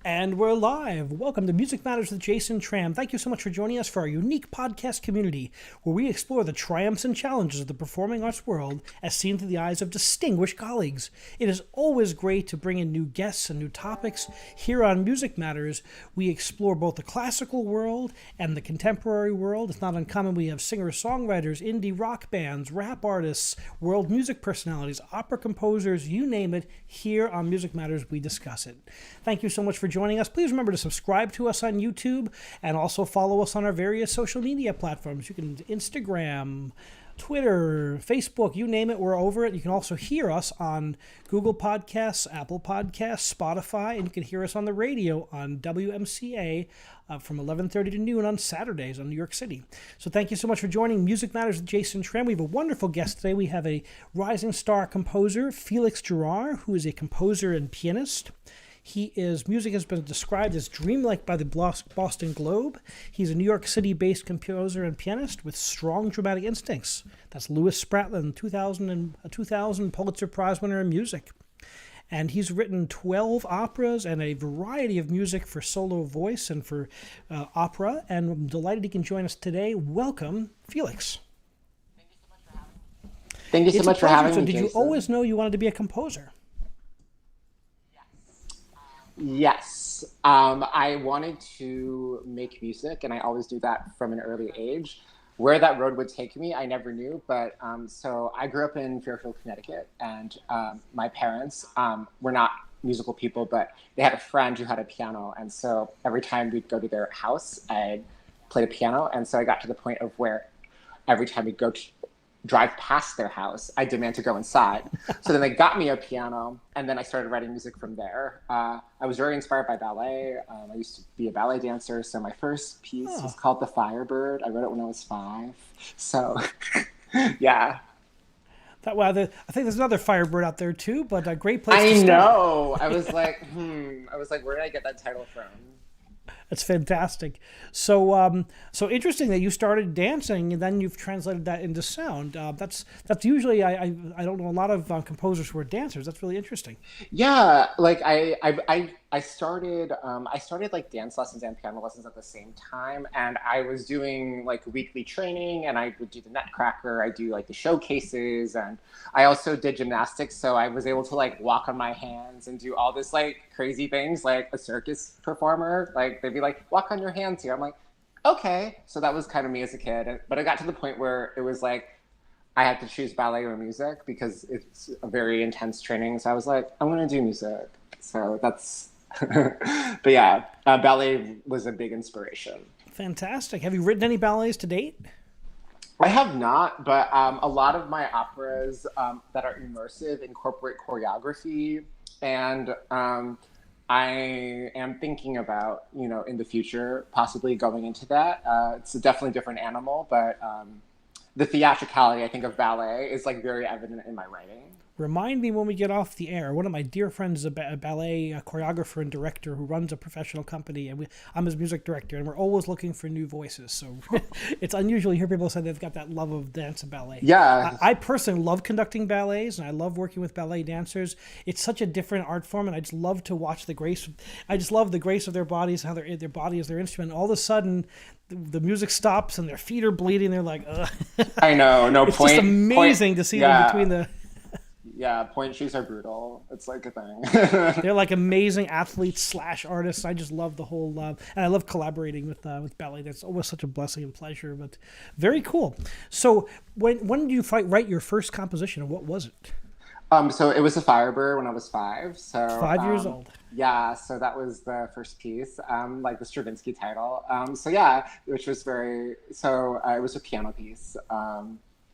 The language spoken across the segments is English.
And we're live. Welcome to Music Matters with Jason Tramm. Thank you so much for joining us for our unique podcast community, where we explore the triumphs and challenges of the performing arts world as seen through the eyes of distinguished colleagues. It is always great to bring in new guests and new topics. Here on Music Matters, we explore both the classical world and the contemporary world. It's not uncommon. We have singer-songwriters, indie rock bands, rap artists, world music personalities, opera composers, you name it. Here on Music Matters, we discuss it. Thank you so much for joining us. Please remember to subscribe to us on YouTube and also follow us on our various social media platforms. You can Instagram, Twitter, Facebook, you name it, we're over it. You can also hear us on Google Podcasts, Apple Podcasts, Spotify, and you can hear us on the radio on WMCA from 11:30 to noon on Saturdays on New York City. So thank you so much for joining Music Matters with Jason Tramm. We have a wonderful guest today. We have a rising star composer, Felix Jarrar, who is a composer and pianist. His music has been described as dreamlike by the Boston Globe. He's a New York City-based composer and pianist with strong dramatic instincts. That's Lewis Spratland, 2000 Pulitzer Prize winner in music. And he's written 12 operas and a variety of music for solo voice and for opera. And I'm delighted he can join us today. Welcome, Felix. Thank you so much for having me. So did you always know you wanted to be a composer? Yes. I wanted to make music, and I always do that from an early age. Where that road would take me, I never knew. But so I grew up in Fairfield, Connecticut, and my parents were not musical people, but they had a friend who had a piano. And so every time we'd go to their house, I'd play the piano. And so I got to the point of where every time we'd go to drive past their house, I demand to go inside. So then they got me a piano, and then I started writing music from there. I was very inspired by ballet. I used to be a ballet dancer, so my first piece was called The Firebird. I wrote it when I was 5. So, yeah. I think there's another Firebird out there too, but a great place to start. I know. I was like, where did I get that title from? That's fantastic. So interesting that you started dancing and then you've translated that into sound. That's usually I don't know a lot of composers who are dancers. That's really interesting. Yeah, like I started like dance lessons and piano lessons at the same time, and I was doing like weekly training, and I would do the Nutcracker. I do like the showcases, and I also did gymnastics, so I was able to like walk on my hands and do all this like crazy things like a circus performer. Like they'd be like, walk on your hands here. I'm like, okay. So that was kind of me as a kid, but I got to the point where it was like I had to choose ballet or music because it's a very intense training. So I was like, I'm gonna do music. So that's. But yeah, ballet was a big inspiration. Fantastic. Have you written any ballets to date? I have not, but a lot of my operas that are immersive incorporate choreography, and I am thinking about, in the future, possibly going into that. It's a definitely different animal, but the theatricality, I think, of ballet is like very evident in my writing. Remind me when we get off the air. One of my dear friends is a ballet choreographer and director who runs a professional company, and I'm his music director, and we're always looking for new voices. So it's unusual to hear people say they've got that love of dance and ballet. Yeah. I personally love conducting ballets, and I love working with ballet dancers. It's such a different art form, and I just love to watch the grace. I just love the grace of their bodies, how their body is their instrument. All of a sudden, the music stops, and their feet are bleeding. They're like, ugh. I know. No, it's just amazing to see them between the... Yeah, point shoes are brutal. It's like a thing. They're like amazing athletes / artists. I just love the whole, and I love collaborating with ballet. That's always such a blessing and pleasure. But very cool. So when did you write your first composition, and what was it? So it was a Firebird when I was 5. So 5 years old. Yeah, so that was the first piece, like the Stravinsky title. So yeah, which was it was a piano piece.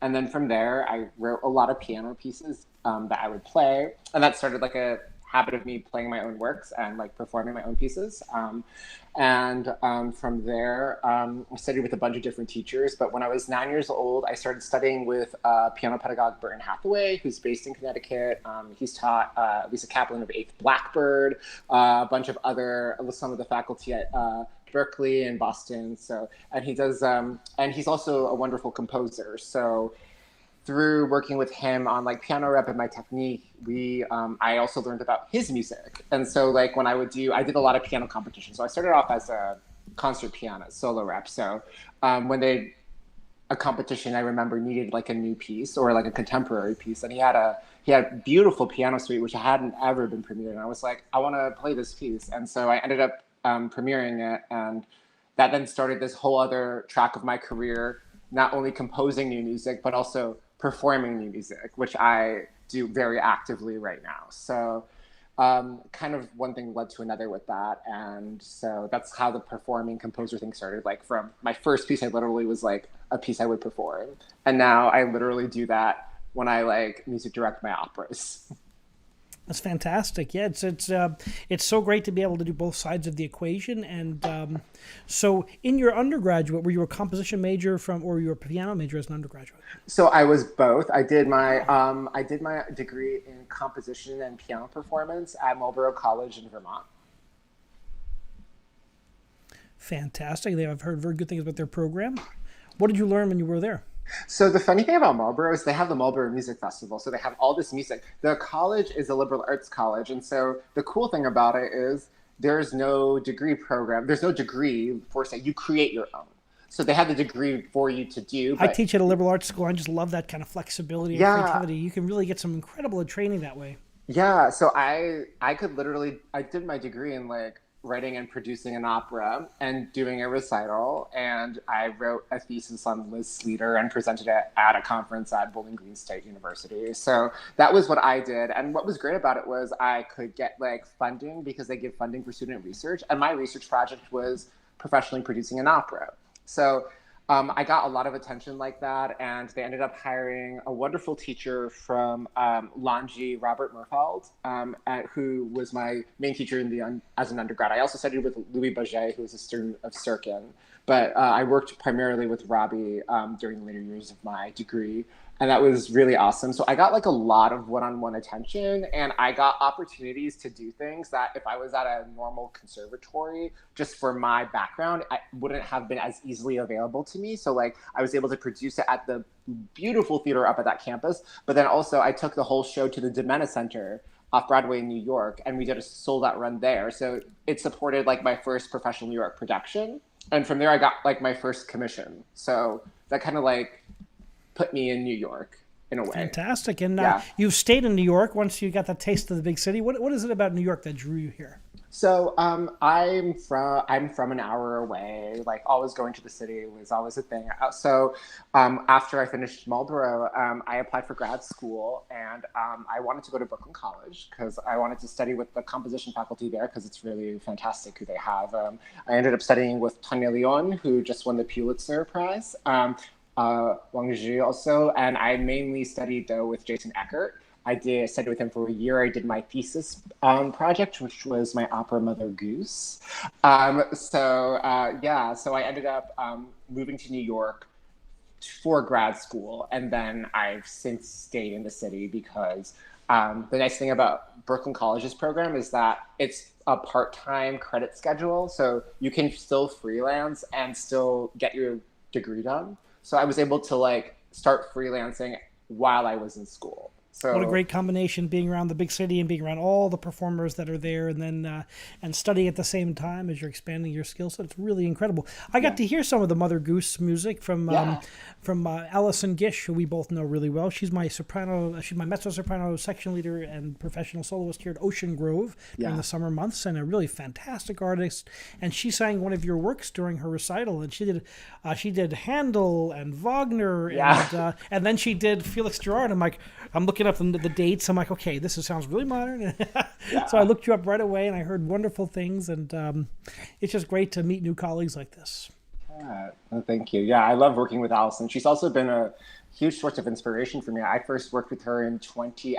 And then from there, I wrote a lot of piano pieces that I would play. And that started like a habit of me playing my own works and like performing my own pieces. From there, I studied with a bunch of different teachers. But when I was 9 years old, I started studying with piano pedagogue Burton Hathaway, who's based in Connecticut. He's taught Lisa Kaplan of Eighth Blackbird, a bunch of some of the faculty at Berkeley and Boston. And he does, and he's also a wonderful composer. So through working with him on like piano rep and my technique, I also learned about his music. And so like when I did a lot of piano competitions. So I started off as a concert pianist, solo rep. So when a competition, I remember, needed like a new piece or like a contemporary piece, and he had a beautiful piano suite which I hadn't ever been premiered, and I was like, I want to play this piece. And so I ended up premiering it, and that then started this whole other track of my career, not only composing new music but also performing new music, which I do very actively right now. So kind of one thing led to another with that. And so that's how the performing composer thing started. Like from my first piece, I literally was like a piece I would perform. And now I literally do that when I like music direct my operas. That's fantastic. Yeah, it's so great to be able to do both sides of the equation. And so, in your undergraduate, were you a composition major or were you a piano major as an undergraduate? So I was both. I did my degree in composition and piano performance at Marlboro College in Vermont. Fantastic. I've heard very good things about their program. What did you learn when you were there? So the funny thing about Marlboro is they have the Marlboro Music Festival. So they have all this music. The college is a liberal arts college. And so the cool thing about it is there's no degree program. There's no degree for, say, you create your own. So they have the degree for you to do. I teach at a liberal arts school. I just love that kind of flexibility and creativity. You can really get some incredible training that way. Yeah. So I did my degree in like writing and producing an opera and doing a recital, and I wrote a thesis on Liz Sleater and presented it at a conference at Bowling Green State University. So that was what I did, and what was great about it was I could get like funding because they give funding for student research, and my research project was professionally producing an opera. So I got a lot of attention like that, and they ended up hiring a wonderful teacher from Longy, Robert Murfeld, who was my main teacher as an undergrad. I also studied with Louis Baget, who was a student of Sirkin, but I worked primarily with Robbie during the later years of my degree, and that was really awesome. So I got like a lot of one-on-one attention, and I got opportunities to do things that if I was at a normal conservatory, just for my background, I wouldn't have been as easily available to me. So like I was able to produce it at the beautiful theater up at that campus, but then also I took the whole show to the Domena Center off Broadway in New York, and we did a sold-out run there. So it supported like my first professional New York production, and from there I got like my first commission. So that kind of like put me in New York in a way. Fantastic. And you've stayed in New York once you got that taste of the big city. What is it about New York that drew you here? So I'm from an hour away. Like always going to the city was always a thing. So after I finished Marlboro, I applied for grad school, and I wanted to go to Brooklyn College because I wanted to study with the composition faculty there because it's really fantastic who they have. I ended up studying with Tanya Leon, who just won the Pulitzer Prize. Wang Zhi also, and I mainly studied though with Jason Eckert. I studied with him for a year. I did my thesis project, which was my opera Mother Goose. So I ended up moving to New York for grad school, and then I've since stayed in the city because the nice thing about Brooklyn College's program is that it's a part-time credit schedule, so you can still freelance and still get your degree done. So I was able to like start freelancing while I was in school. So what a great combination, being around the big city and being around all the performers that are there, and then and studying at the same time as you're expanding your skill set. It's really incredible. I got to hear some of the Mother Goose music from Allison Gish, who we both know really well. She's my soprano. She's my mezzo-soprano section leader and professional soloist here at Ocean Grove during the summer months, and a really fantastic artist. And she sang one of your works during her recital, and she did Handel and Wagner, and then she did Felix Jarrar. And I'm looking up the dates. I'm like, okay, sounds really modern. So I looked you up right away, and I heard wonderful things, and it's just great to meet new colleagues like this. Well, thank you. Yeah, I love working with Allison. She's also been a huge source of inspiration for me. I first worked with her I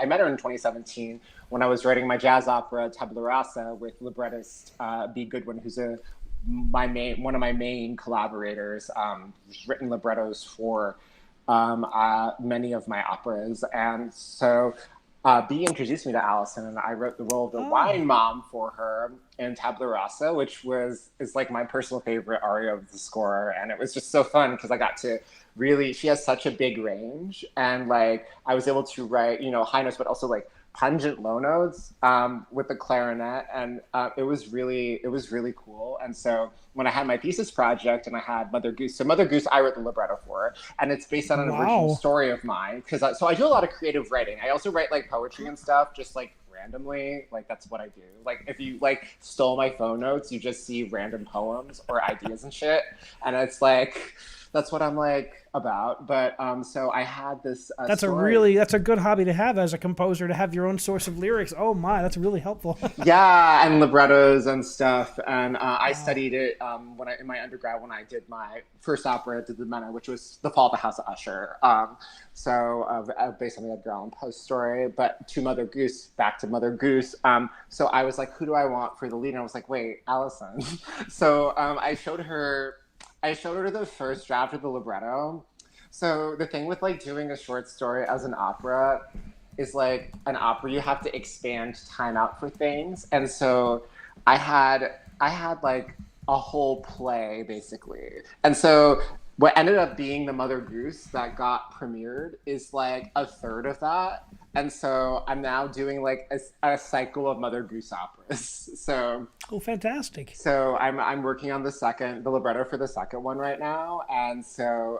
met her in 2017 when I was writing my jazz opera Tabula Rasa with librettist B. Goodwin, who's one of my main collaborators. Who's written librettos for many of my operas, and so B introduced me to Allison, and I wrote the role of the wine mom for her. in Tabula Rasa, which is like my personal favorite aria of the score. And it was just so fun because I got to really, she has such a big range, and like I was able to write, high notes, but also like pungent low notes with the clarinet, and it was really cool. And so when I had my thesis project and I had Mother Goose, so Mother Goose I wrote the libretto for, and it's based on an original story of mine, because so I do a lot of creative writing. I also write like poetry and stuff, just like randomly, like that's what I do. Like if you like stole my phone notes, you just see random poems or ideas and shit, and it's like that's what I'm like about. But so I had this that's story. That's a good hobby to have as a composer, to have your own source of lyrics. Oh my, that's really helpful. Yeah, and librettos and stuff. And I studied it in my undergrad, when I did my first opera at the Mena, which was The Fall of the House of Usher. So based on the Edgar Allan Poe story. But back to Mother Goose. So I was like, who do I want for the lead? And I was like, wait, Allison. So I showed her the first draft of the libretto. So the thing with like doing a short story as an opera is, like, an opera, you have to expand time out for things. And so I had like a whole play basically. And so what ended up being the Mother Goose that got premiered is like a third of that. And so I'm now doing like a cycle of Mother Goose operas. So fantastic. So I'm working on the libretto for the second one right now. And so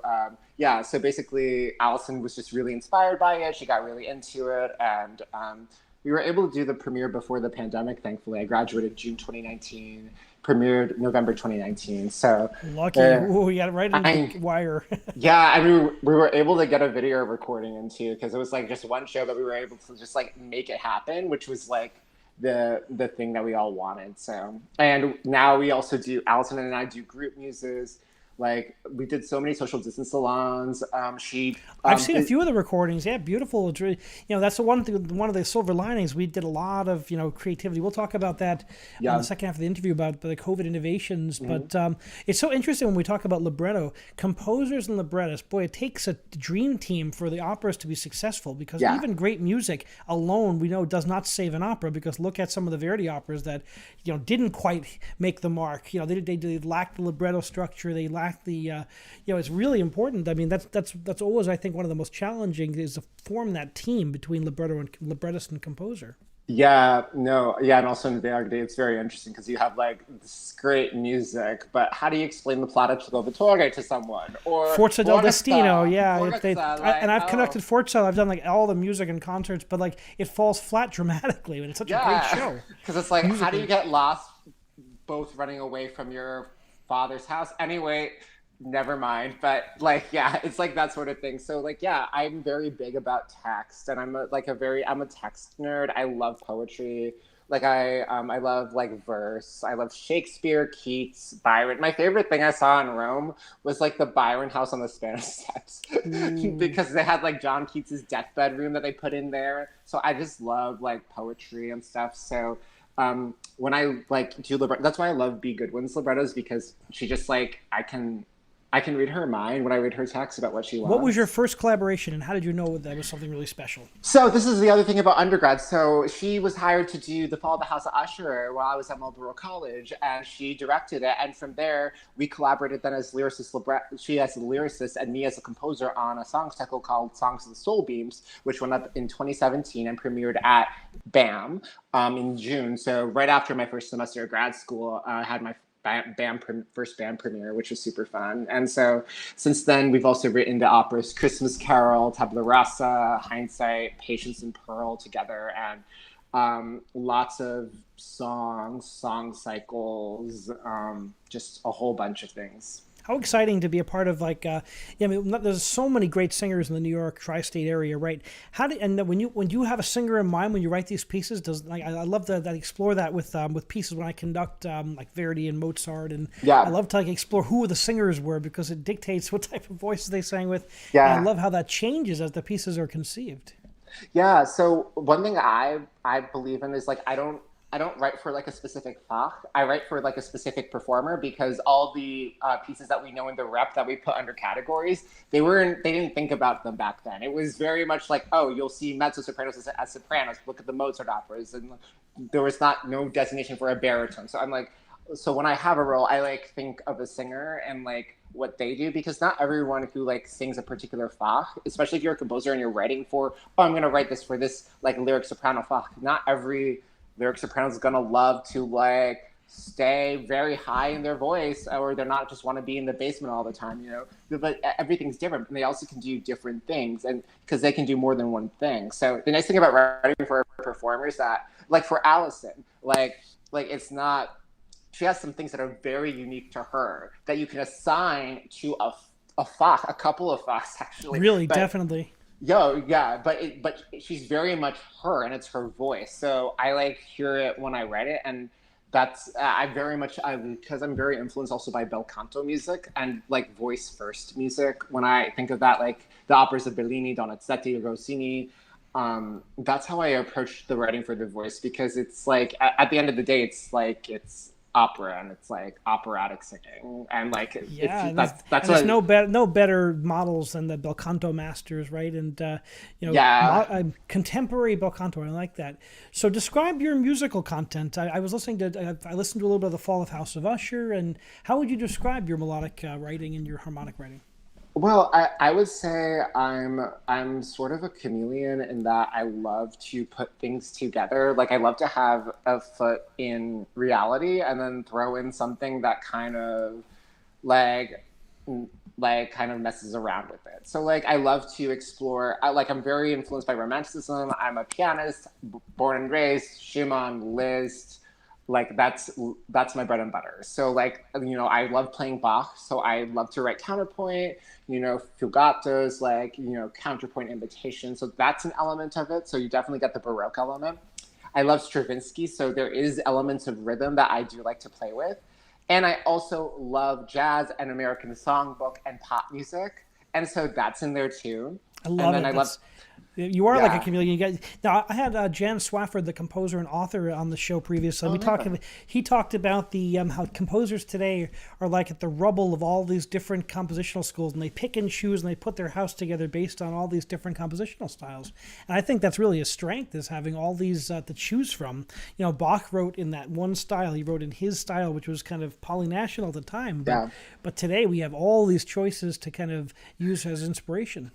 so basically Allison was just really inspired by it. She got really into it, and we were able to do the premiere before the pandemic, thankfully. I graduated June 2019, premiered November 2019. So lucky. You got it right in the wire. Yeah, I mean, we were able to get a video recording into, because it was like just one show, but we were able to just like make it happen, which was like the thing that we all wanted. So, and now we also do, Allison and I do group muses. Like, we did so many social distance salons. I've seen a few of the recordings. Yeah, beautiful. It's really, that's the one thing, one of the silver linings. We did a lot of, creativity. We'll talk about that in the second half of the interview about the COVID innovations. Mm-hmm. But it's so interesting when we talk about libretto. Composers and librettists, boy, it takes a dream team for the operas to be successful, because even great music alone, we know, does not save an opera, because look at some of the Verdi operas that, didn't quite make the mark. They lacked the libretto structure. They lacked the it's really important. I mean, that's always, I think, one of the most challenging, is to form that team between librettist and composer. And also in Verdi, it's very interesting, because you have like this great music, but how do you explain the plot of Trovatore to someone? Or Forza del Destino, and I've conducted Forza. I've done like all the music and concerts, but like it falls flat dramatically, and it's such a great show. Because it's like, musically, how do you get lost both running away from your father's house? Anyway, never mind. But like, it's like that sort of thing. So like, I'm very big about text, and I'm a text nerd. I love poetry. Like I love like verse. I love Shakespeare, Keats, Byron. My favorite thing I saw in Rome was like the Byron house on the Spanish Steps, because they had like John Keats's deathbed room that they put in there. So I just love like poetry and stuff. So when I like do libretto, that's why I love B. Goodwin's librettos, because she just like, I can read her mind when I read her text about what she wants. What was your first collaboration, and how did you know that was something really special? So this is the other thing about undergrad. So she was hired to do The Fall of the House of Usher while I was at Marlboro College, and she directed it. And from there, we collaborated then as lyricist, she as a lyricist and me as a composer, on a song cycle called Songs of the Soul Beams, which went up in 2017 and premiered at BAM in June. So right after my first semester of grad school, I had my first band premiere, which was super fun. And so since then, we've also written the operas Christmas Carol, Tabula Rasa, Hindsight, Patience and Pearl together, and lots of song cycles, just a whole bunch of things. How exciting to be a part of, like, there's so many great singers in the New York tri-state area, right? When you have a singer in mind when you write these pieces, I love that explore that with pieces when I conduct like Verdi and Mozart, and I love to like explore who the singers were, because it dictates what type of voices they sang with. And I love how that changes as the pieces are conceived. Yeah. So one thing I believe in is like, I don't I don't write for like a specific fach. I write for like a specific performer, because all the pieces that we know in the rep that we put under categories, they didn't think about them back then. It was very much like, oh, you'll see mezzo sopranos as sopranos. Look at the Mozart operas, and there was no designation for a baritone. So I'm like, so when I have a role, I like think of a singer and like what they do, because not everyone who like sings a particular fach, especially if you're a composer and you're writing for, oh, I'm gonna write this for this like lyric soprano fach. Not every lyric soprano is gonna love to like stay very high in their voice, or they're not just want to be in the basement all the time, you know. But everything's different, and they also can do different things, and because they can do more than one thing. So the nice thing about writing for a performer is that, like for Allison, like it's not. She has some things that are very unique to her that you can assign to a fach, a couple of fachs actually. Really, definitely. Yeah, but she's very much her, and it's her voice. So I like hear it when I write it, and that's because I'm very influenced also by bel canto music and like voice first music. When I think of that, like the operas of Bellini, Donizetti, Rossini, that's how I approach the writing for the voice, because it's like at the end of the day, it's opera, and it's like operatic singing, and like that's there's no better models than the bel canto masters, right? And contemporary bel canto, I like that. So describe your musical content. I was listening to I listened to a little bit of The Fall of House of Usher, and how would you describe your melodic writing and your harmonic writing? Well, I would say I'm sort of a chameleon in that I love to put things together. Like I love to have a foot in reality and then throw in something that kind of like kind of messes around with it. So like I love to explore. I'm very influenced by Romanticism. I'm a pianist, born and raised, Schumann, Liszt. Like that's my bread and butter. So like, you know, I love playing Bach, so I love to write counterpoint, you know, fugatos, like, you know, counterpoint invitation. So that's an element of it. So you definitely get the Baroque element. I love Stravinsky, so there is elements of rhythm that I do like to play with. And I also love jazz and American songbook and pop music. And so that's in there too. I love it. You are like a chameleon. Now, I had Jan Swafford, the composer and author, on the show previously. He talked about the how composers today are like at the rubble of all these different compositional schools, and they pick and choose, and they put their house together based on all these different compositional styles. And I think that's really a strength, is having all these to choose from. You know, Bach wrote in that one style. He wrote in his style, which was kind of polynational at the time. But today we have all these choices to kind of use as inspiration.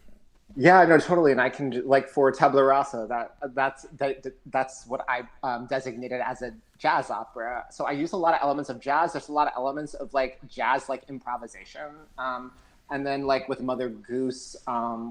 Yeah, no, totally. And I can, like, for Tabula Rasa, that's what I designated as a jazz opera. So I use a lot of elements of jazz. There's a lot of elements of like jazz, like improvisation. And then like with Mother Goose,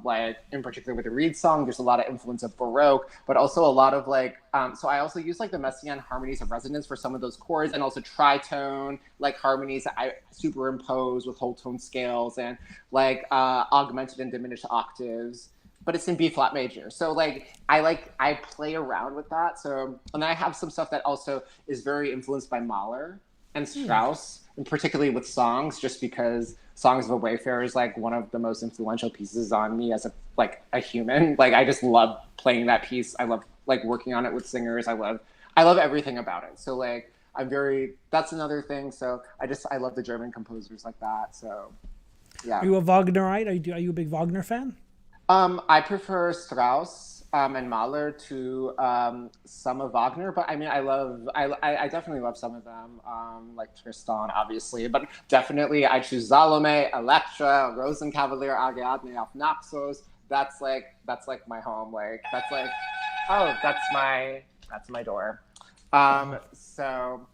like in particular with the Reed song, there's a lot of influence of Baroque, but also a lot of like, so I also use like the Messiaen harmonies of resonance for some of those chords, and also tritone, like harmonies that I superimpose with whole tone scales, and like augmented and diminished octaves, but it's in B flat major. So like I play around with that. So, and then I have some stuff that also is very influenced by Mahler and Strauss, and particularly with songs, just because Songs of a Wayfarer is like one of the most influential pieces on me as a human. Like I just love playing that piece. I love like working on it with singers. I love everything about it. So like that's another thing. So I love the German composers like that. So yeah. Are you a Wagnerite? Are you a big Wagner fan? I prefer Strauss and Mahler to some of Wagner, but I mean, I definitely love some of them, like Tristan, obviously, but definitely I choose Salome, Elektra, Rosenkavalier, Ariadne auf Naxos. That's like my home. Like that's like, oh, that's my door. So.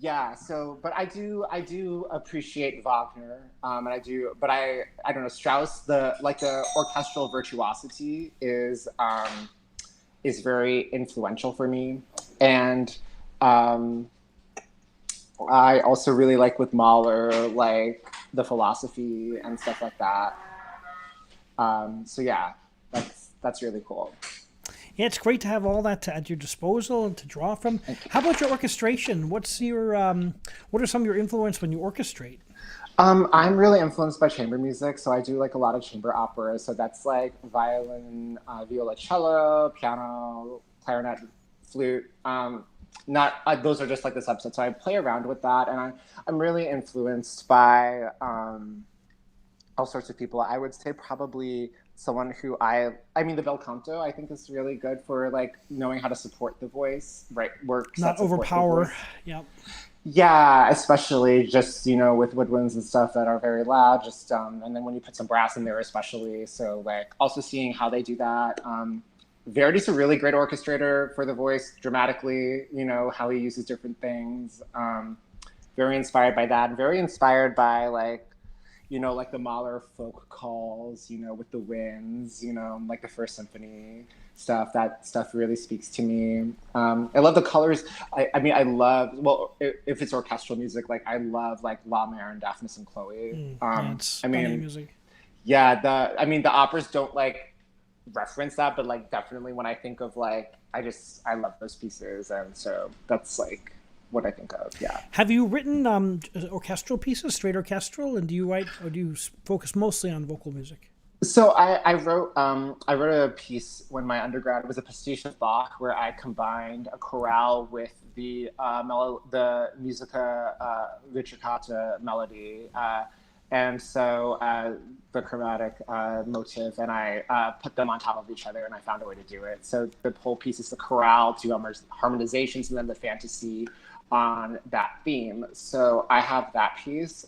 Yeah, but I do appreciate Wagner, and but I don't know, Strauss, the orchestral virtuosity is very influential for me, and I also really like with Mahler, like the philosophy and stuff like that. So yeah, that's really cool. Yeah, it's great to have all that at your disposal and to draw from. How about your orchestration? What are some of your influence when you orchestrate? I'm really influenced by chamber music, so I do like a lot of chamber operas. So that's like violin, viola, cello, piano, clarinet, flute. not those are just like the subsets. So I play around with that, and I'm really influenced by all sorts of people. I would say probably someone who I mean the bel canto I think is really good for like knowing how to support the voice, right? Works not overpower. Yep. Yeah, especially just, you know, with woodwinds and stuff that are very loud, just and then when you put some brass in there especially. So like also seeing how they do that. Verdi's a really great orchestrator for the voice dramatically, you know, how he uses different things. Very inspired by that, very inspired by like, you know, like the Mahler folk calls, you know, with the winds, you know, like the First Symphony stuff. That stuff really speaks to me. I love the colors. I mean, I love, well, if it's orchestral music, like I love like La Mer and Daphnis and Chloe. I mean, music. Yeah, the operas don't like reference that, but like definitely when I think of like, I love those pieces. And so that's like, what I think of, yeah. Have you written orchestral pieces, straight orchestral, and do you write or do you focus mostly on vocal music? So I wrote a piece when my undergrad. It was a pastiche of Bach where I combined a chorale with the musica ricercata melody, and so the chromatic motive, and I put them on top of each other, and I found a way to do it. So the whole piece is the chorale, two harmonizations, and then the fantasy on that theme. So I have that piece.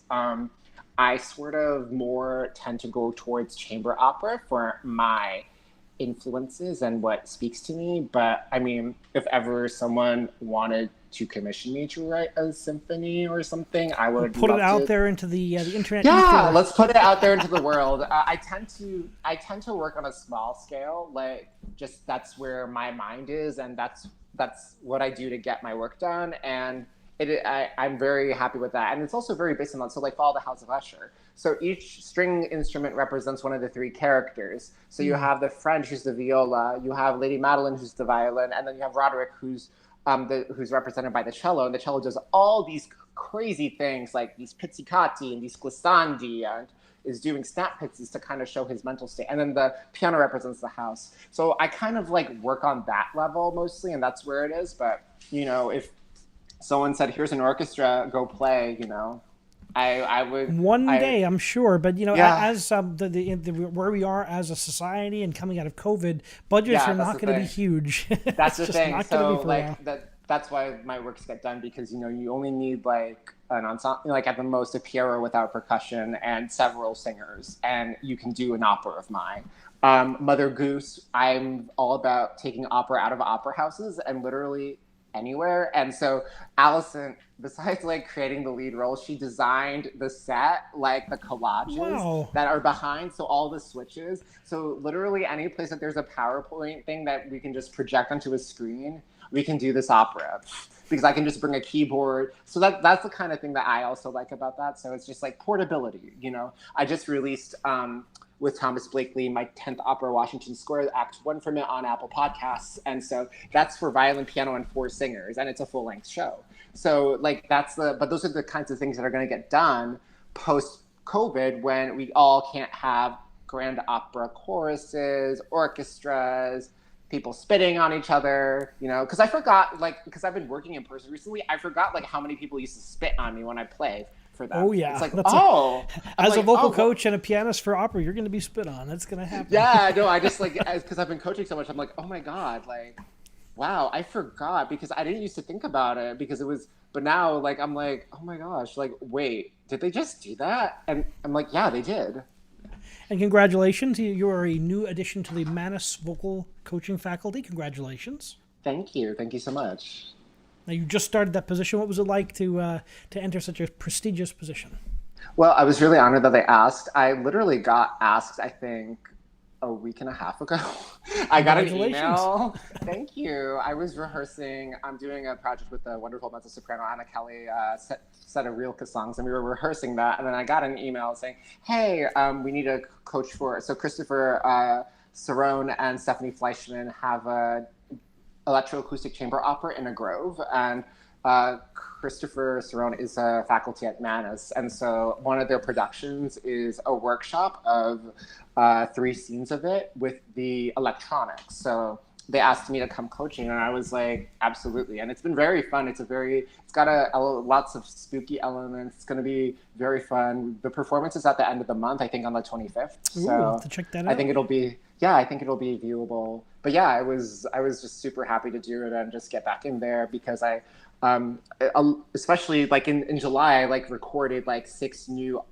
I sort of more tend to go towards chamber opera for my influences and what speaks to me. But I mean, if ever someone wanted to commission me to write a symphony or something, I would put it out there into the internet. Yeah, let's put it out there into the world. I tend to work on a small scale. Like, just that's where my mind is, and that's what I do to get my work done. And I'm very happy with that. And it's also very based on that. So like Follow the House of Usher. So each string instrument represents one of the three characters. So you have the French, who's the viola, you have Lady Madeline, who's the violin, and then you have Roderick, who's represented by the cello. And the cello does all these crazy things like these pizzicati and these glissandi, and is doing snap pizzis to kind of show his mental state. And then the piano represents the house. So I kind of like work on that level mostly, and that's where it is. But, you know, if someone said, here's an orchestra, go play, you know, I would. One day, I'm sure. But, you know, as where we are as a society and coming out of COVID, budgets are not going to be huge. That's the thing. So, like, that's why my works get done, because, you know, you only need, like, an ensemble, like, at the most, a piano without percussion and several singers, and you can do an opera of mine. Mother Goose, I'm all about taking opera out of opera houses and literally anywhere. And so Allison, besides like creating the lead role, she designed the set, like the collages that are behind. So all the switches. So literally any place that there's a PowerPoint thing that we can just project onto a screen, we can do this opera, because I can just bring a keyboard. So that's the kind of thing that I also like about that. So it's just like portability, you know. I just released with Thomas Blakely, my 10th opera, Washington Square, Act 1 from it on Apple Podcasts. And so that's for violin, piano, and 4 singers, and it's a full-length show. So like but those are the kinds of things that are going to get done post-COVID, when we all can't have grand opera choruses, orchestras, people spitting on each other, you know, because I forgot, like, because I've been working in person recently, I forgot like how many people used to spit on me when I played. For them. Oh yeah, it's like as a vocal coach and a pianist for opera, you're going to be spit on. That's going to happen. Yeah, no, I just like, because I've been coaching so much, I'm like, oh my god, like, wow, I forgot, because I didn't used to think about it, because it was, but now like I'm like, oh my gosh, like, wait, did they just do that? And I'm like, yeah, they did. And congratulations, you are a new addition to the Manus vocal coaching faculty. Congratulations. Thank you so much. Now, you just started that position. What was it like to enter such a prestigious position? Well, I was really honored that they asked. I literally got asked, I think, a week and a half ago. I got an email. Thank you. I was rehearsing. I'm doing a project with the wonderful mezzo-soprano Anna Kelly, set of Rilke songs, and we were rehearsing that. And then I got an email saying, hey, we need a coach for... So Christopher Cerrone and Stephanie Fleischman have a electroacoustic chamber opera in a grove, and Christopher Cerrone is a faculty at Manus, and so one of their productions is a workshop of 3 scenes of it with the electronics. So they asked me to come coaching, and I was like, absolutely. And it's been very fun. It's got lots of spooky elements. It's going to be very fun. The performance is at the end of the month, I think on the 25th. Ooh, so I'll have to check that out. I think it'll be viewable. But yeah, I was just super happy to do it and just get back in there, because I especially like in July, I like recorded like 6 new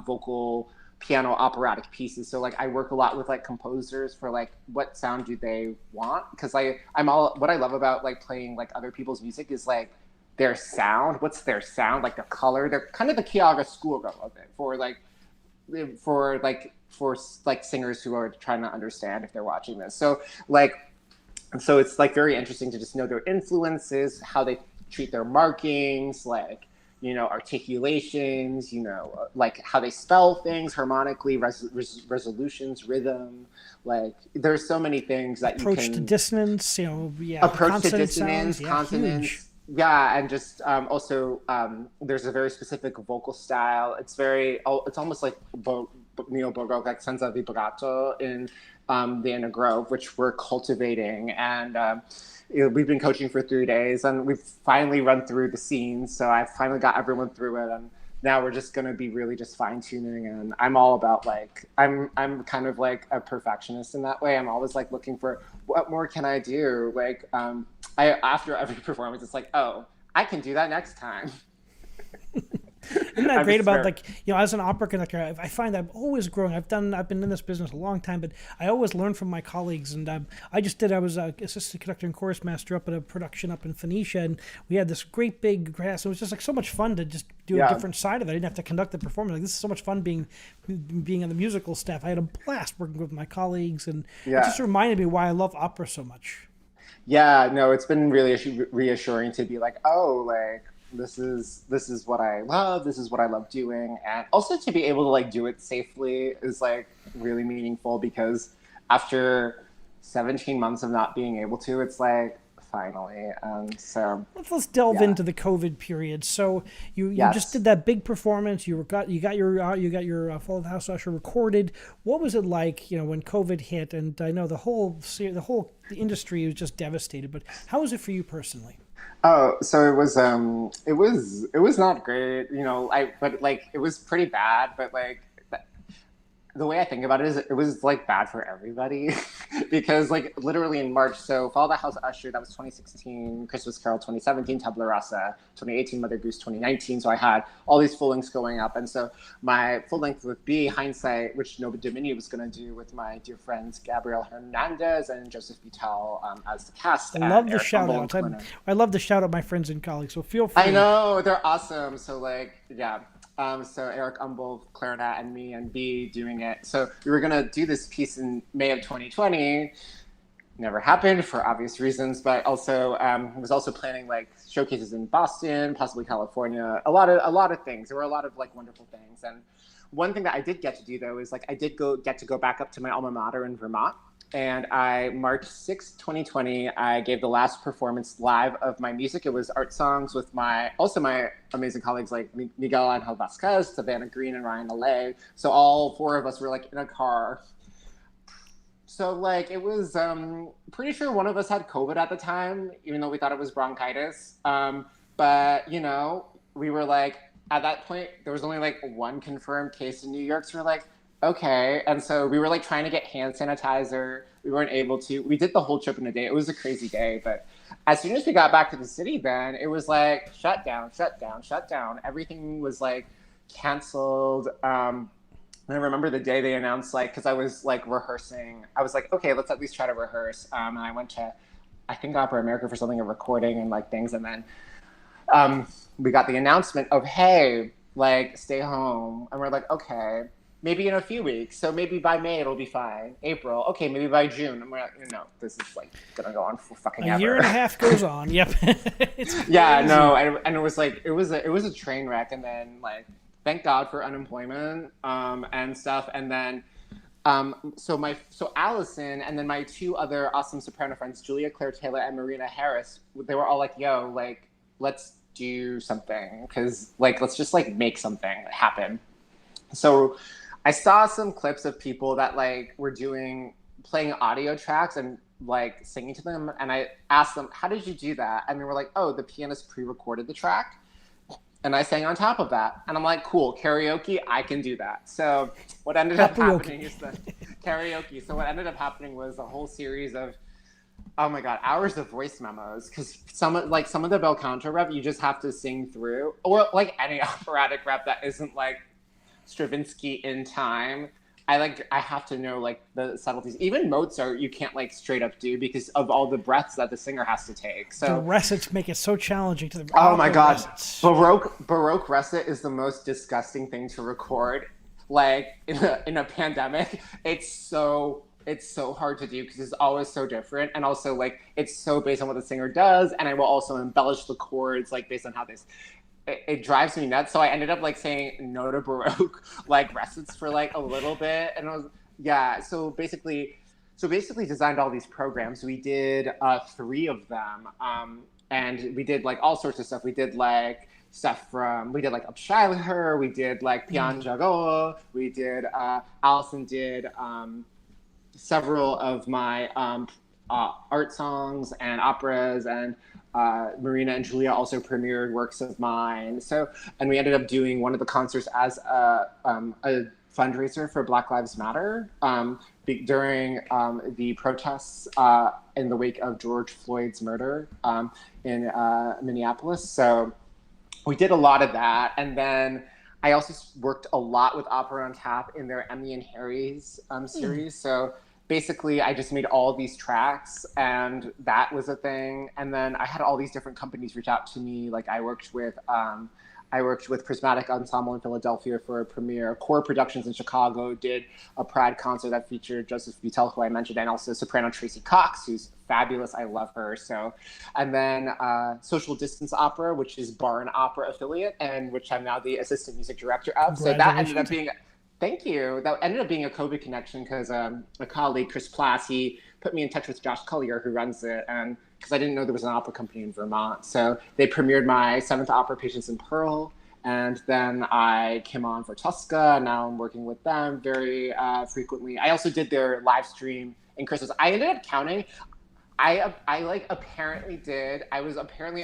vocal piano operatic pieces. So like I work a lot with like composers for like what sound do they want, because what I love about like playing like other people's music is like their sound. What's their sound? Like the color. They're kind of the chiaroscuro of it for singers who are trying to understand if they're watching this. So it's like very interesting to just know their influences, how they treat their markings, like, you know, articulations, you know, like how they spell things harmonically, resolutions, rhythm. Like there's so many things that approach you can... to dissonance, you know, approach to dissonance, consonants. Huge. Yeah, and just also there's a very specific vocal style. It's almost like neo-baroque, like senza vibrato in the Inner Grove, which we're cultivating. And we've been coaching for 3 days, and we've finally run through the scenes. So I finally got everyone through it, and now we're just going to be really just fine-tuning. And I'm all about like, I'm kind of like a perfectionist in that way. I'm always like looking for what more can I do? Like after every performance, it's like, oh, I can do that next time. Isn't that great about, like, you know, as an opera conductor, I find I'm always growing. I've been in this business a long time, but I always learn from my colleagues. And I was assistant conductor and chorus master up at a production up in Phoenicia, and we had this great big grass. It was just like so much fun to just do a different side of it. I didn't have to conduct the performance. Like, this is so much fun being on the musical staff. I had a blast working with my colleagues, and it just reminded me why I love opera so much. Yeah, no, it's been really reassuring to be like, oh, like, this is what I love. This is what I love doing. And also to be able to like do it safely is like really meaningful, because after 17 months of not being able to, it's like finally. So let's delve into the COVID period. So you just did that big performance. You got your Fall of the House Usher recorded. What was it like, you know, when COVID hit? And I know the whole industry was just devastated. But how was it for you personally? Oh, so it was not great, you know, but like it was pretty bad, but like the way I think about it is it was like bad for everybody because like literally in March, so Fall of the House Usher, that was 2016, Christmas Carol 2017, Tabula Rasa 2018, Mother Goose 2019. So I had all these full lengths going up. And so my full length with B, Hindsight, which Nova Domini was going to do with my dear friends Gabriel Hernandez and Joseph Vitale as the cast. I love the shout outs. I love to shout out my friends and colleagues. So feel free. I know, they're awesome. So like, yeah. So Eric Umbel, clarinet, and me and B doing it. So we were going to do this piece in May of 2020. Never happened for obvious reasons, but also was also planning like showcases in Boston, possibly California, a lot of things. There were a lot of like wonderful things. And one thing that I did get to do though is like I did get to go back up to my alma mater in Vermont. And March 6th, 2020, I gave the last performance live of my music. It was art songs with my amazing colleagues like Miguel Angel Vasquez, Savannah Green, and Ryan Alay. So all 4 of us were like in a car. So like it was pretty sure one of us had COVID at the time, even though we thought it was bronchitis. But you know, we were like, at that point, there was only like 1 confirmed case in New York. So we're like, okay. And so we were like trying to get hand sanitizer. We weren't able to. We did the whole trip in a day. It was a crazy day. But as soon as we got back to the city, then it was like shut down. Everything was like canceled. And I remember the day they announced, like, because I was like rehearsing. I was like, okay, let's at least try to rehearse. And I went to, I think, Opera America for something, a recording and like things. And then we got the announcement of, hey, like, stay home. And we're like, okay. Maybe in a few weeks. So maybe by May it'll be fine. April. Okay, maybe by June. And we're like, no, this is like gonna go on for fucking ever. A year and a half goes on. Yep. Yeah, no, and it was like it was a train wreck. And then like, thank God for unemployment and stuff. And then so Allison and then my 2 other awesome soprano friends, Julia Claire Taylor and Marina Harris, they were all like, yo, like let's do something, because like let's just like make something happen. So I saw some clips of people that like were playing audio tracks and like singing to them, and I asked them, how did you do that? And they were like, oh, the pianist pre-recorded the track and I sang on top of that. And I'm like, cool, karaoke, I can do that. So what ended up happening is the karaoke. So what ended up happening was a whole series of, oh my God, hours of voice memos. Because some of the bel canto rep, you just have to sing through, or like any operatic rep that isn't like Stravinsky in time. I have to know like the subtleties. Even Mozart, you can't like straight up do because of all the breaths that the singer has to take. So the recits make it so challenging to the. Oh my God, Baroque recit is the most disgusting thing to record. Like in a pandemic, it's so hard to do because it's always so different, and also like it's so based on what the singer does, and I will also embellish the chords like based on how this. It drives me nuts. So I ended up like saying no to Baroque like recits for like a little bit, and I was So basically designed all these programs. We did 3 of them, and we did like all sorts of stuff. We did like Abscheiler, we did like Pian Jarrar, we did Allison did several of my art songs and operas, and Marina and Julia also premiered works of mine. So, and we ended up doing one of the concerts as a fundraiser for Black Lives Matter during the protests in the wake of George Floyd's murder in Minneapolis. So we did a lot of that. And then I also worked a lot with Opera on Tap in their Emmy and Harry's series. So basically, I just made all these tracks, and that was a thing. And then I had all these different companies reach out to me. Like I worked with Prismatic Ensemble in Philadelphia for a premiere. Core Productions in Chicago did a Pride concert that featured Joseph Butel, who I mentioned, and also soprano Tracy Cox, who's fabulous. I love her. So, and then Social Distance Opera, which is Barn Opera affiliate, and which I'm now the assistant music director of. So that ended up being. Thank you. That ended up being a COVID connection because a colleague, Chris Plass, he put me in touch with Josh Collier, who runs it, and because I didn't know there was an opera company in Vermont. So they premiered my 7th opera, Patience in Pearl, and then I came on for Tosca, and now I'm working with them very frequently. I also did their live stream in Christmas. I ended up counting. I was apparently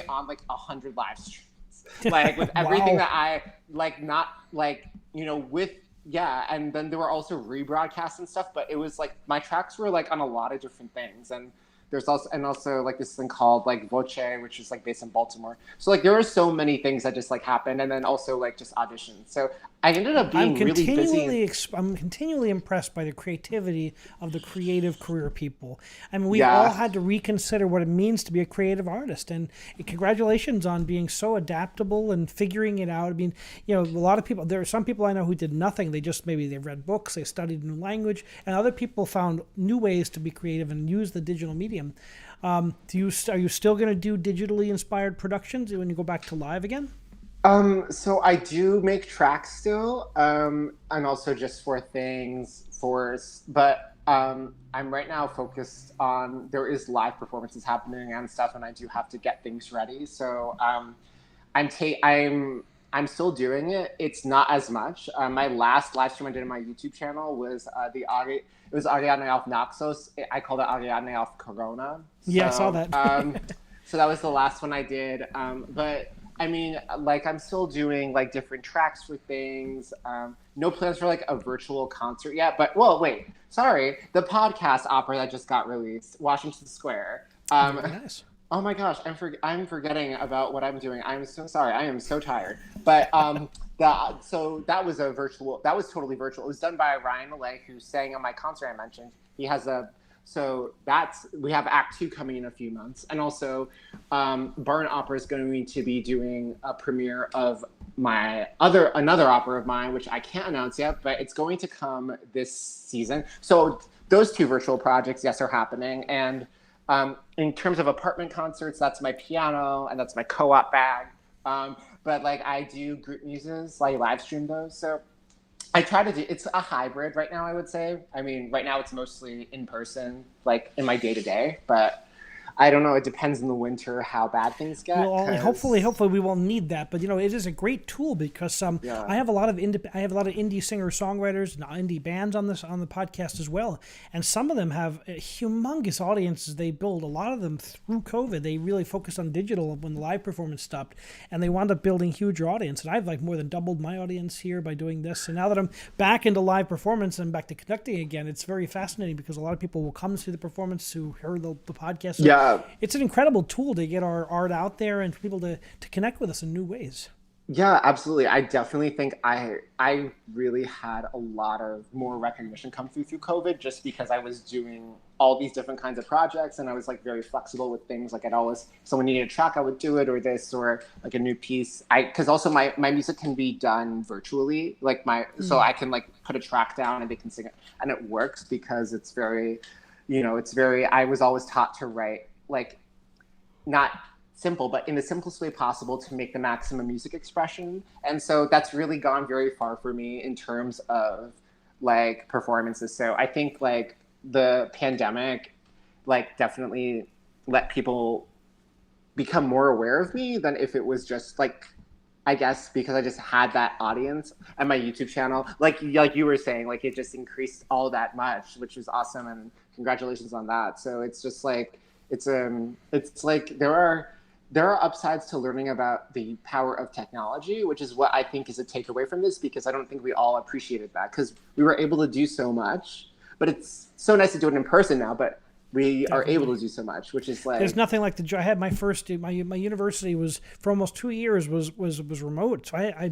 on like 100 live streams, like with everything that I like, not like, with. Yeah, and then there were also rebroadcasts and stuff, but it was like my tracks were like on a lot of different things, and there's also like this thing called like Voce, which is like based in Baltimore. So like there were so many things that just like happened, and then also like just auditions. So I ended up being really busy. I'm continually impressed by the creativity of the creative career people. I mean, we all had to reconsider what it means to be a creative artist, and congratulations on being so adaptable and figuring it out. I mean, a lot of people, there are some people I know who did nothing. They read books, they studied a new language, and other people found new ways to be creative and use the digital medium. Are you still going to do digitally inspired productions when you go back to live again? So I do make tracks still, and also just for but I'm right now focused on, there is live performances happening and stuff, and I do have to get things ready. So, I'm still doing it. It's not as much. My last live stream I did on my YouTube channel was it was Ariadne auf Naxos. I called it Ariadne auf Corona. Yeah, I saw that. So that was the last one I did. But I mean, like I'm still doing like different tracks for things. No plans for like a virtual concert yet. But the podcast opera that just got released, Washington Square. Nice. Oh my gosh, I'm forgetting about what I'm doing. I'm so sorry. I am so tired. But that was totally virtual. It was done by Ryan Malay, who sang on my concert I mentioned. We have Act 2 coming in a few months, and also Barn Opera is going to be doing a premiere of another opera of mine, which I can't announce yet, but it's going to come this season. So those 2 virtual projects, yes, are happening. And in terms of apartment concerts, that's my piano and that's my co-op bag. But like I do group muses, I live stream those. So I try to it's a hybrid right now, I would say. I mean, right now it's mostly in person, like in my day-to-day, but I don't know. It depends in the winter how bad things get. Well, hopefully we won't need that. But it is a great tool because I have a lot of indie singer songwriters and indie bands on the podcast as well, and some of them have humongous audiences they build. A lot of them through COVID, they really focused on digital when the live performance stopped, and they wound up building huge audience. And I've like more than doubled my audience here by doing this. And now that I'm back into live performance and back to conducting again, it's very fascinating because a lot of people will come see the performance who heard the podcast. So it's an incredible tool to get our art out there and for people to connect with us in new ways. Yeah, absolutely. I definitely think I really had a lot of more recognition come through COVID just because I was doing all these different kinds of projects and I was like very flexible with things. Like if someone needed a track, I would do it, or this, or like a new piece. Because also my music can be done virtually, like so I can like put a track down and they can sing it, and it works because it's very, I was always taught to write like not simple, but in the simplest way possible to make the maximum music expression. And so that's really gone very far for me in terms of like performances. So I think like the pandemic like definitely let people become more aware of me than if it was just like, I guess because I just had that audience and my YouTube channel, like you were saying, like it just increased all that much, which was awesome. And congratulations on that. So it's just like, it's like there are upsides to learning about the power of technology, which is what I think is a takeaway from this, because I don't think we all appreciated that because we were able to do so much, but it's so nice to do it in person now, but we are able to do so much, which is like, there's nothing like I had my university was for almost 2 years was remote. So I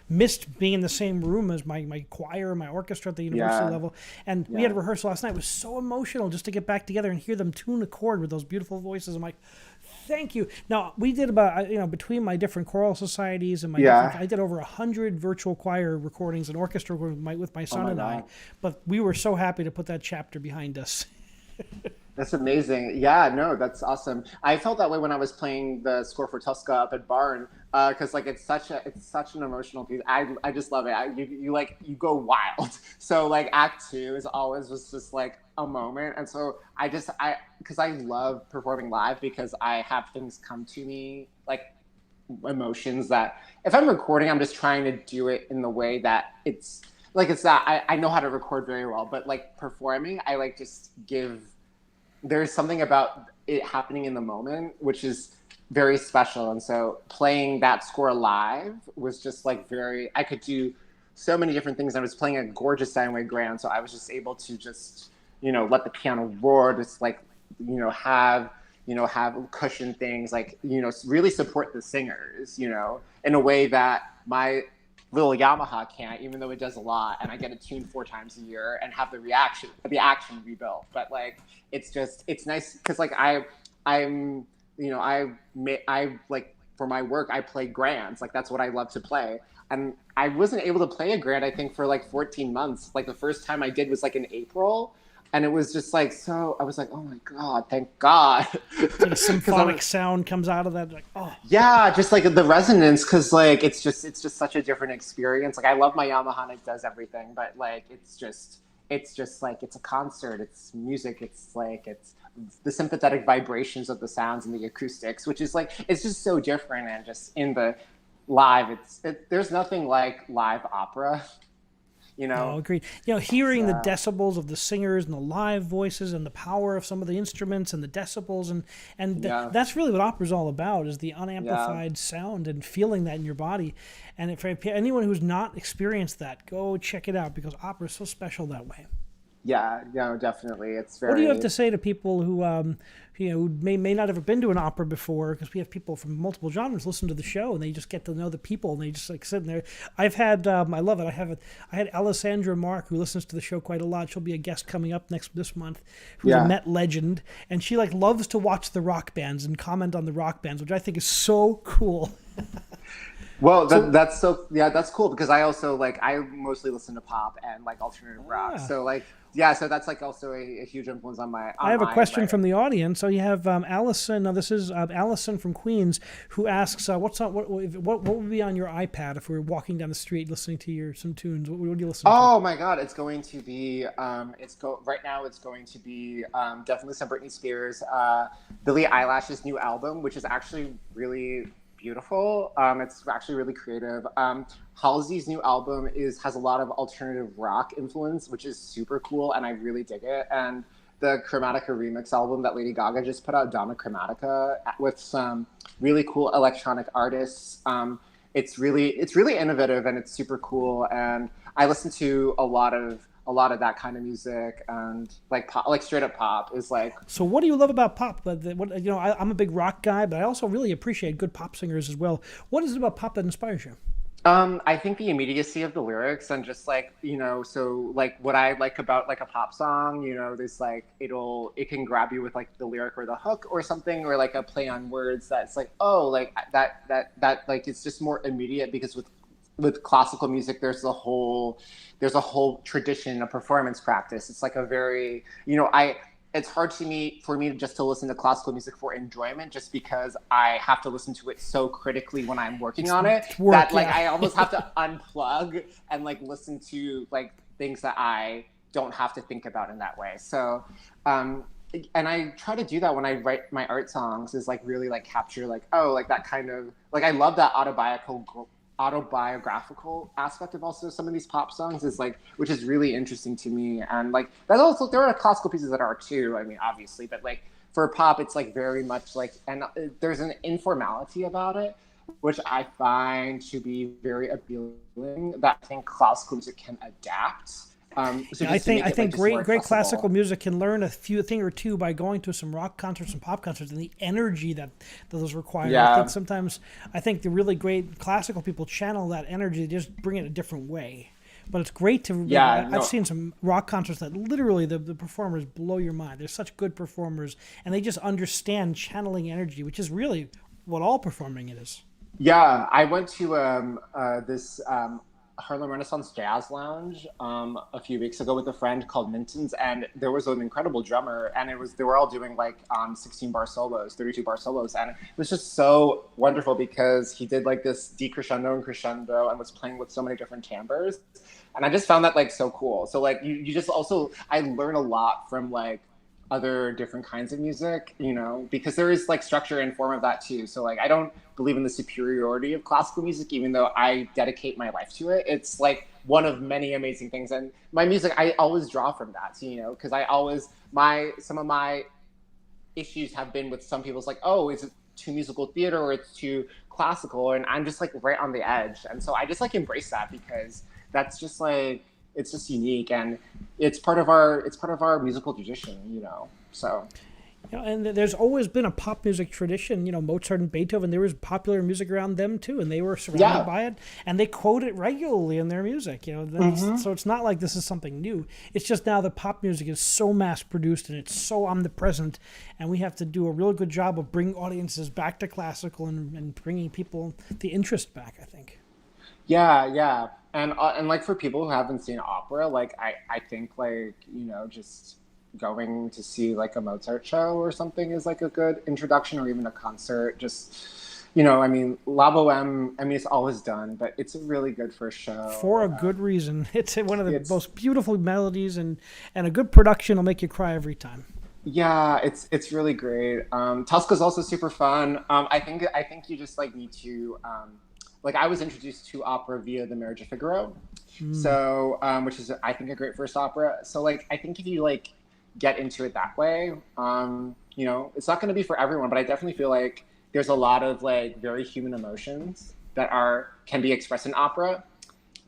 missed being in the same room as my choir, my orchestra at the university level. And we had a rehearsal last night. It was so emotional just to get back together and hear them tune a chord with those beautiful voices. I'm like, thank you. Now we did about, between my different choral societies and I did over 100 virtual choir recordings and orchestra with my son and I, but we were so happy to put that chapter behind us. That's amazing. Yeah, no, that's awesome. I felt that way when I was playing the score for Tosca up at Barn, because like it's such an emotional piece. I just love it. You go wild. So like Act 2 was just like a moment, and so because I love performing live because I have things come to me like emotions that if I'm recording, I'm just trying to do it in the way that it's that I know how to record very well, but like performing, I like just there's something about it happening in the moment, which is very special. And so playing that score live was just like I could do so many different things. I was playing a gorgeous Steinway Grand, so I was just able to just, let the piano roar, just like, have cushion things, like, really support the singers, in a way that my little Yamaha can't, even though it does a lot, and I get it tuned 4 times a year and have the action rebuilt. But like, it's nice because like I like for my work I play grands, like that's what I love to play, and I wasn't able to play a grand I think for like 14 months. Like the first time I did was like in April. And it was just like, so I was like, oh my God, thank God. The symphonic sound comes out of that. Like, oh. Yeah, just like the resonance, because like, it's just such a different experience. Like I love my Yamaha and it does everything, but like, it's just like, it's a concert, it's music. It's the sympathetic vibrations of the sounds and the acoustics, which is like, it's just so different. And just in the live, there's nothing like live opera. Oh, agreed. Hearing the decibels of the singers and the live voices and the power of some of the instruments and the decibels and that's really what opera's all about, is the unamplified sound and feeling that in your body. And for anyone who's not experienced that, go check it out because opera is so special that way. Yeah, definitely. It's very. What do you have to say to people who, may not have ever been to an opera before? Because we have people from multiple genres listen to the show, and they just get to know the people, and they just like sit in there. I've had, I love it. I had Alessandra Mark, who listens to the show quite a lot. She'll be a guest coming up this month, who's a Met legend, and she like loves to watch the rock bands and comment on the rock bands, which I think is so cool. Well, So, that's cool because I also like I mostly listen to pop and like alternative rock. ah, So like yeah, so that's like also a huge influence on I on have a my question from writing. the audience. So you have Allison. Now this is Allison from Queens, who asks, "What's on what would be on your iPad if we were walking down the street listening to some tunes? What do you listen to?" Oh my God, it's going to be right now it's going to be definitely some Britney Spears, Billie Eilish's new album, which is actually really beautiful. It's actually really creative. Halsey's new album is has a lot of alternative rock influence, which is super cool, and I really dig it. And the Chromatica remix album that Lady Gaga just put out, Donna Chromatica, with some really cool electronic artists. It's really innovative and it's super cool. And I listen to a lot of that kind of music and like pop, like straight up pop is like So what do you love about pop? I'm a big rock guy, but I also really appreciate good pop singers as well. What is it about pop that inspires you? I think the immediacy of the lyrics and just like, you know, so like what I like about like a pop song, you know, there's like it can grab you with like the lyric or the hook or something or like a play on words that's like, oh, like that like it's just more immediate because with classical music there's a whole tradition, a performance practice. It's like a very, you know, I it's hard to me for me just to listen to classical music for enjoyment just because I have to listen to it so critically when I'm working on it It's work, that like yeah. I almost have to unplug and like listen to like things that I don't have to think about in that way. So um and I try to do that when I write my art songs is like really like capture like oh like that kind of like I love that autobiographical aspect of also some of these pop songs is like which is really interesting to me and like that also there are classical pieces that are too I mean obviously but like for pop it's like very much like and there's an informality about it which I find to be very appealing that I think classical music can adapt so Yeah, I just to think make I it like think just more great classical accessible. music can learn a thing or two by going to some rock concerts and pop concerts and the energy that those require. Yeah, I think the really great classical people channel that energy, they just bring it a different way. But it's great to like yeah, I've no, seen some rock concerts that literally the performers blow your mind. They're such good performers and they just understand channeling energy, which is really what all performing is. yeah, I went to this Harlem Renaissance Jazz Lounge a few weeks ago with a friend called Minton's, and there was an incredible drummer, and it was they were all doing like 16 bar solos, 32 bar solos, and it was just so wonderful because he did like this decrescendo and crescendo and was playing with so many different timbres, and I just found that like so cool. So like you just also I learn a lot from like other different kinds of music, you know, because there is like structure and form of that too. So like I don't believe in the superiority of classical music, even though I dedicate my life to it. It's like one of many amazing things. And my music, I always draw from that, so, you know, because I always some of my issues have been with some people's like, oh, is it too musical theater or it's too classical? And I'm just like right on the edge. And so I just like embrace that because that's just like it's just unique and it's part of our musical tradition, you know. So And there's always been a pop music tradition. Mozart and Beethoven, there was popular music around them too, and they were surrounded yeah. by it, and they quote it regularly in their music. Mm-hmm. So it's not like this is something new. It's just now that pop music is so mass produced and it's so omnipresent, and we have to do a real good job of bringing audiences back to classical and bringing people the interest back, I think. Yeah, yeah. And like for people who haven't seen opera, like I think like, you know, just going to see like a Mozart show or something is like a good introduction or even a concert. Just, you know, I mean, La Boheme, I mean, it's always done, but it's a really good first For show. a good reason. It's one of the It's most beautiful melodies, and a good production will make you cry every time. Yeah, it's really great. Tosca's also super fun. I think you just like need to like I was introduced to opera via The Marriage of Figaro, so which is I think a great first opera. So like I think if you like get into it that way, you know, it's not going to be for everyone, but I definitely feel like there's a lot of like very human emotions that are can be expressed in opera.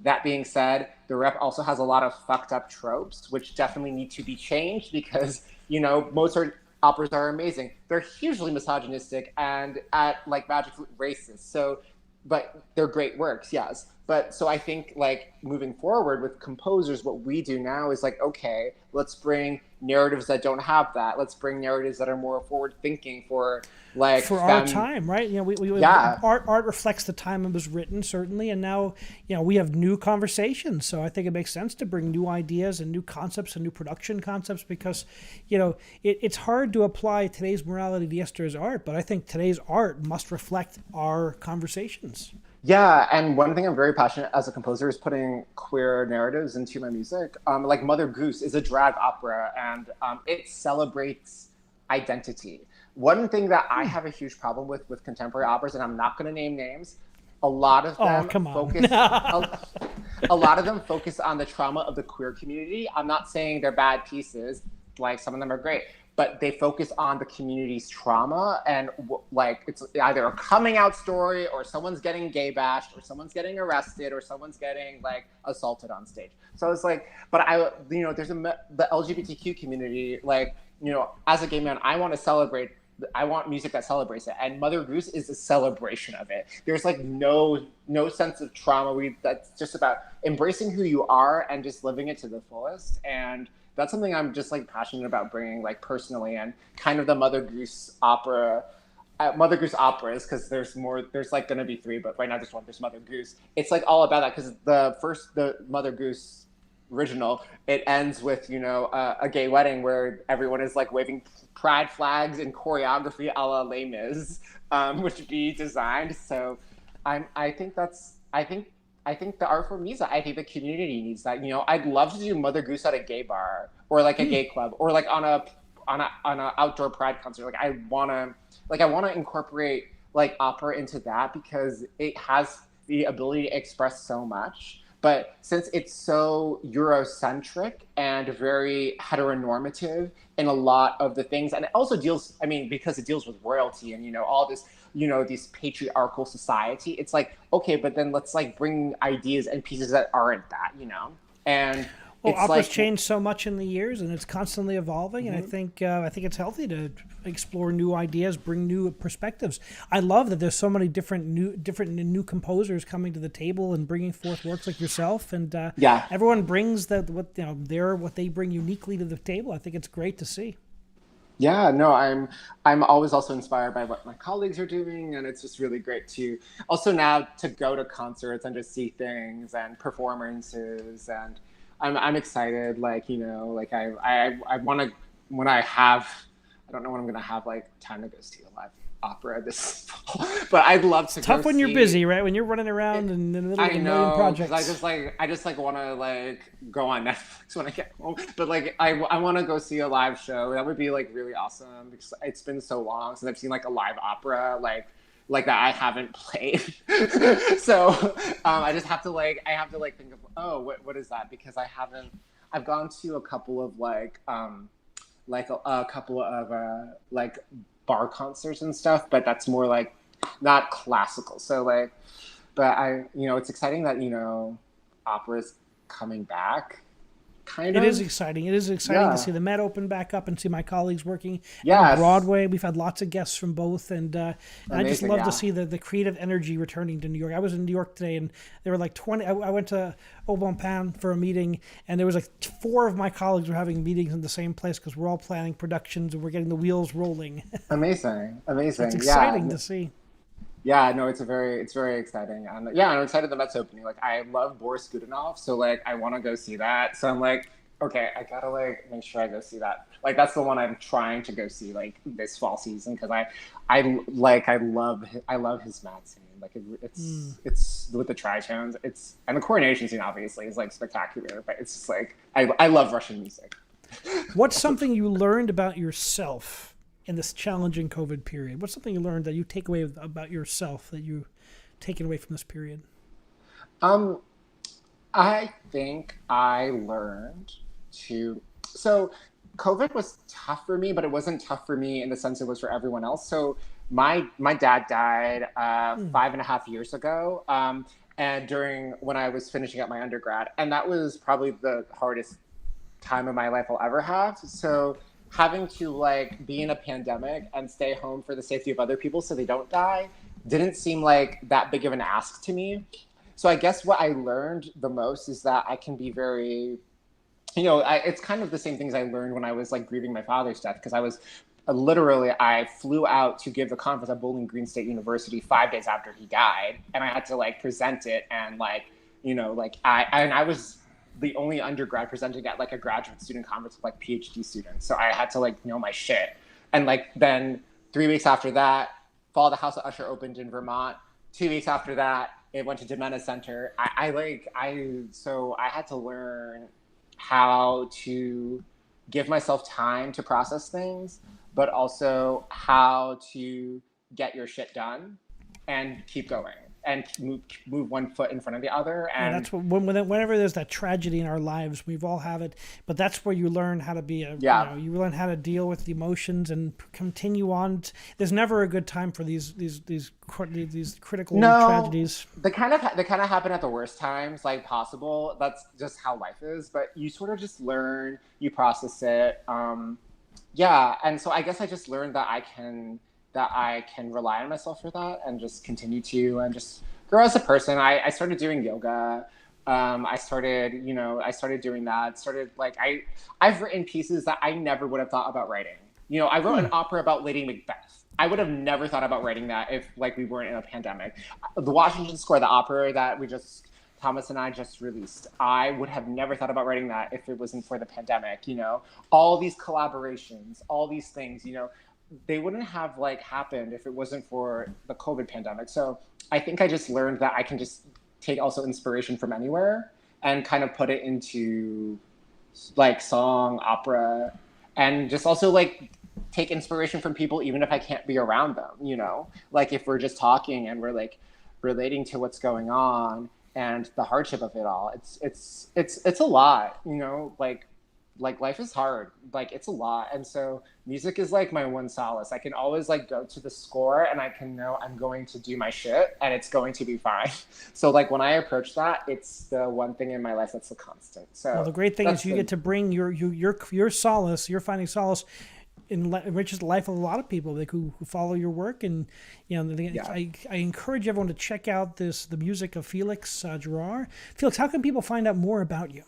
That being said, the rep also has a lot of fucked up tropes, which definitely need to be changed because, you know, Mozart operas are amazing. They're hugely misogynistic and at like magically racist. So, but they're great works, yes. But so I think like moving forward with composers, what we do now is like, okay, let's bring narratives that don't have that. Let's bring narratives that are more forward thinking for like for our time, right? Yeah. Art reflects the time it was written, certainly, and now we have new conversations. So I think it makes sense to bring new ideas and new concepts and new production concepts because it's hard to apply today's morality to yesterday's art, but I think today's art must reflect our conversations. Yeah, and one thing I'm very passionate as a composer is putting queer narratives into my music. Like Mother Goose is a drag opera, and it celebrates identity. One thing that I have a huge problem with contemporary operas, and I'm not going to name names, a lot of them focus a lot of them focus on the trauma of the queer community. I'm not saying they're bad pieces, like some of them are great, but they focus on the community's trauma, and like it's either a coming out story or someone's getting gay bashed or someone's getting arrested or someone's getting like assaulted on stage. So it's like, but there's the LGBTQ community, like, as a gay man, I want music that celebrates it, and Mother Goose is a celebration of it. There's like no sense of trauma. That's just about embracing who you are and just living it to the fullest. And that's something I'm just like passionate about bringing, like personally, and kind of the Mother Goose operas, because there's like going to be 3, but right now there's Mother Goose. It's like all about that, because the Mother Goose original, it ends with a gay wedding where everyone is like waving pride flags and choreography a la Les Mis, which be designed. So I think the art form needs that. I think the community needs that. I'd love to do Mother Goose at a gay bar or like a gay club or like on a outdoor pride concert. Like I wanna incorporate like opera into that because it has the ability to express so much. But since it's so Eurocentric and very heteronormative in a lot of the things, and it also because it deals with royalty and, all this, these patriarchal society, it's like, okay, but then let's like bring ideas and pieces that aren't that, and opera's changed so much in the years, and it's constantly evolving. Mm-hmm. And I think it's healthy to explore new ideas, bring new perspectives. I love that there's so many different new composers coming to the table and bringing forth works like yourself. And everyone brings what they bring uniquely to the table. I think it's great to see. Yeah, no, I'm always also inspired by what my colleagues are doing, and it's just really great to also now to go to concerts and just see things and performances, and I'm excited. Like I want to when I don't know when I'm gonna have like time to go see a live opera this fall, but I'd love to. Tough when you're busy, right? When you're running around in the middle of a million projects. I just want to like go on Netflix when I get home. But like I want to go see a live show. That would be like really awesome because it's been so long since I've seen like a live opera like that I haven't played. So I just have to think of what is that, because I've gone to a couple of a couple of like bar concerts and stuff, but that's more like not classical. So like, but it's exciting that opera's coming back. Kind of. It is exciting. It is exciting to see the Met open back up and see my colleagues working on Broadway. We've had lots of guests from both, and I just love to see the creative energy returning to New York. I was in New York today, and there were like 20. I went to Au Bon Pain for a meeting, and there was like 4 of my colleagues were having meetings in the same place because we're all planning productions and we're getting the wheels rolling. Amazing. It's exciting to see. Yeah, no, it's very exciting. I'm excited the Mets opening. Like, I love Boris Godunov, so like I want to go see that. So I'm like, okay, I gotta like make sure I go see that. Like that's the one I'm trying to go see like this fall season because I love his mat scene. Like it's with the tritones. And the coronation scene obviously is like spectacular. But it's just like I love Russian music. What's something you learned about yourself in this challenging COVID period? What's something you learned that you take away about yourself that you taken away from this period? I think I learned so COVID was tough for me, but it wasn't tough for me in the sense it was for everyone else. So my dad died 5.5 years ago, and when I was finishing up my undergrad, and that was probably the hardest time of my life I'll ever have. So having to like be in a pandemic and stay home for the safety of other people so they don't die didn't seem like that big of an ask to me. So I guess what I learned the most is that I can be very, it's kind of the same things I learned when I was like grieving my father's death, because I was literally, I flew out to give the conference at Bowling Green State University 5 days after he died, and I had to like present it, and like, I was the only undergrad presenting at like a graduate student conference with like PhD students, so I had to like know my shit. And like then 3 weeks after that, Fall of the House of Usher opened in Vermont. 2 weeks after that, it went to Domena Center. So I had to learn how to give myself time to process things, but also how to get your shit done and keep going and move one foot in front of the other. And that's what, whenever there's that tragedy in our lives, we've all have it, but that's where you learn how to be you learn how to deal with the emotions and continue on. There's never a good time for these critical tragedies. They kind of happen at the worst times like possible. That's just how life is, but you sort of just learn, you process it. And so I guess I just learned that I can rely on myself for that and just continue to and just grow as a person. I started doing yoga. I started doing that. I've written pieces that I never would have thought about writing. I wrote an opera about Lady Macbeth. I would have never thought about writing that if like we weren't in a pandemic. The Washington Square, the opera that Thomas and I just released, I would have never thought about writing that if it wasn't for the pandemic. All these collaborations, all these things, they wouldn't have like happened if it wasn't for the COVID pandemic. So I think I just learned that I can just take also inspiration from anywhere and kind of put it into like song, opera, and just also like take inspiration from people even if I can't be around them, like if we're just talking and we're like relating to what's going on and the hardship of it all. It's a lot, like life is hard, like it's a lot. And so music is like my one solace. I can always like go to the score and I can know I'm going to do my shit and it's going to be fine. So like when I approach that, it's the one thing in my life that's a constant. So the great thing is you get to bring your solace, you're finding solace enriches the life of a lot of people like who follow your work. And I encourage everyone to check out the music of Felix Jarrar. Felix, how can people find out more about you?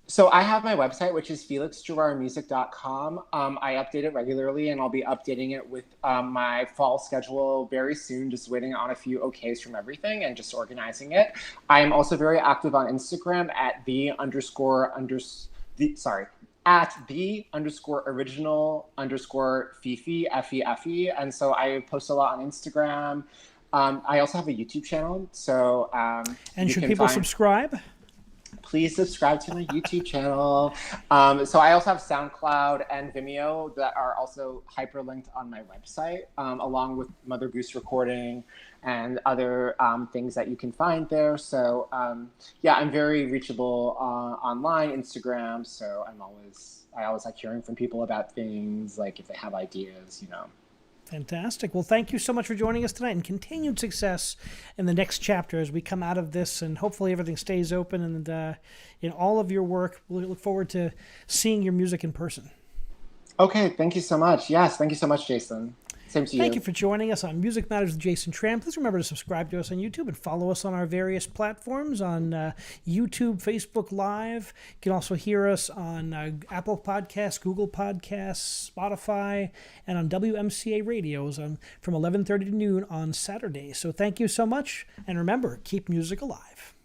So I have my website, which is felixjarrarmusic.com. I update it regularly, and I'll be updating it with my fall schedule very soon, just waiting on a few okays from everything and just organizing it. I am also very active on Instagram at @the_original_Fifi, F-E-F-E. And so I post a lot on Instagram. I also have a YouTube channel. So and should people subscribe? Please subscribe to my YouTube channel. So I also have SoundCloud and Vimeo that are also hyperlinked on my website, along with Mother Goose Recording and other things that you can find there. So I'm very reachable online, Instagram. So I always like hearing from people about things, like if they have ideas, Fantastic. Well, thank you so much for joining us tonight, and continued success in the next chapter as we come out of this, and hopefully everything stays open and in all of your work. We look forward to seeing your music in person. Okay. Thank you so much. Yes. Thank you so much, Jason. Same to you. Thank you for joining us on Music Matters with Jason Tramm. Please remember to subscribe to us on YouTube and follow us on our various platforms on YouTube, Facebook Live. You can also hear us on Apple Podcasts, Google Podcasts, Spotify, and on WMCA radios from 11:30 to noon on Saturday. So thank you so much. And remember, keep music alive.